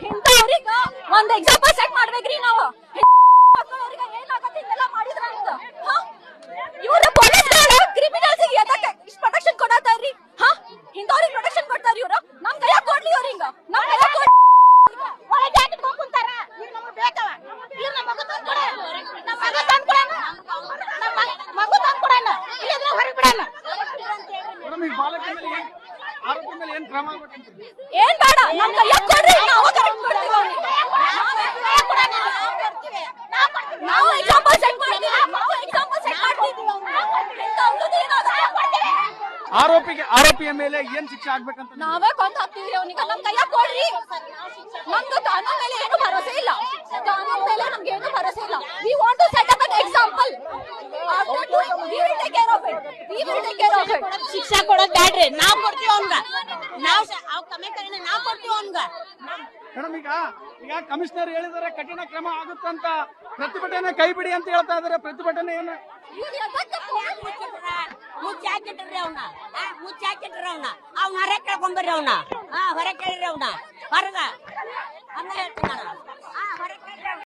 ಇಂಥವ್ರಿಗ ಒಂದ್ example set ಮಾಡ್ಬೇಕ್ರಿ ನಾವು. ಮಕ್ಕಳವ್ರಿಗೆ ಏನಾಗತ್ತೆ ಇದೆಲ್ಲ ಮಾಡಿದ್ರ ಅಂತ ಇವ್ರ ಪೊಲೀಸ್ ಕ್ರಿಮಿನಲ್ಸ್ ಎದಕ್ಕೆ ಇಷ್ಟ ಪ್ರೊಟೆಕ್ಷನ್ ಕೊಡತಾರ್ರಿ? ಇಂಥವ್ರಿಗೆ ಪ್ರೊಟೆಕ್ಷನ್ ಕೊಡ್ತಾರ ಇವ್ರು. ನಮ್ ಕೈಯಾಗ ಕೊಡ್ಲಿ ಅವ್ರಿಂಗ ನಮ್ ಕೈಯಾಗ ಕೊಡ್ಲಿ. ಒಳಗೆ ಜಾಕೆಟ್ ಹಾಕೊಂತಾರ. ಈಗ ನಮಗೆ ಬೇಕವ. ಈಗ ನಮ್ಮ ಮಗ ತಂದು ಕೊಡ. ನಮ್ಮ ಮಗ ತಂದು ಕೊಡಣ. ನಮ್ಮ ಮಗ ತಂದು ಕೊಡಣ. ಇಲ್ಲದ್ರೆ ಹೊರಗೆ ಬಿಡಣ. ಮೇಡಮ್ ಈ ಬಾಲಕಿ ಮೇಲೆ ಆರೋಪಿ ಮೇಲೆ ಏನ್ ಕ್ರಮ ಆಗಬೇಕಂತ? ಏನ್ ಬೇಡ ನಮ್ ಕೈಯಾಗ ಕೊಡ್ರಿ. ನಾವು ಕರೆಕ್ಟ್ ಕೊಡ್ತೀವಿ. ನಾವು ಎಕ್ಸಾಂಪಲ್ ಸೆಟ್ ಮಾಡ್ತೀವಿ. ನಾವು ಎಕ್ಸಾಂಪಲ್ ಸೆಟ್ ಮಾಡ್ತೀವಿ. ಆರೋಪಿಯ ಮೇಲೆ ಏನ್ ಶಿಕ್ಷೆ ಆಗ್ಬೇಕಂತ ನಾವೇ ಕೊಂದು ಹಾಕ್ತೀವಿ ಅವನಿಗೆ. ನಮ್ ಕೈಯಾಗ ಕೊಡ್ರಿ. ನಮ್ದು ಕಾನೂನ್ ಮೇಲೆ ಏನು ಭರೋಸೆ ಇಲ್ಲ. ಕಾನೂನ್ ಮೇಲೆ ನಮ್ಗೆ ಏನು ಭರೋಸೆ ಇಲ್ಲ. We want to set up an example. We will take care of it. We will take care of it. ಶಿಕ್ಷೆ ಕೊಡೋದ್ ಬ್ಯಾಡ್ರಿ. ನಾವ್ ಕೊಡ್ತೀವಿ ಅವ್ನ್ಗ. ನಾವ್ ಕಮ್ಮಿ ಕಡಿಮೆ ನಾವ್ ಕೊಡ್ತೀವಿ ಅವ್ನ್ಗ. ಮೇಡಮ್ ಈಗ ಕಮಿಷನರ್ ಹೇಳಿದಾರೆ ಕಠಿಣ ಕ್ರಮ ಆಗುತ್ತಂತ, ಪ್ರತಿಭಟನೆ ಕೈ ಬಿಡಿ ಅಂತ ಹೇಳ್ತಾ ಇದಾರೆ. ಪ್ರತಿಭಟನೆ ಏನು ಮುಚ್ಚಾಕಿಟ್ರಿ ಅವ್ನ, ಮುಚ್ಚಾಕಿಟ್ರಿ ಅವ್ನ. ಅವ್ನ ಹೊರಗೆ ಕೇಳ್ಕೊಂಬರ್ರಿ ಅವ್ನ. ಹೊರಗೆ ಕೇಳಿರಿ ಅವ್ನ ಹೊರಗ. ಅನ್ನ ಹೇಳ್ತೀನಿ ನಾನು. ಹೊರಗೆ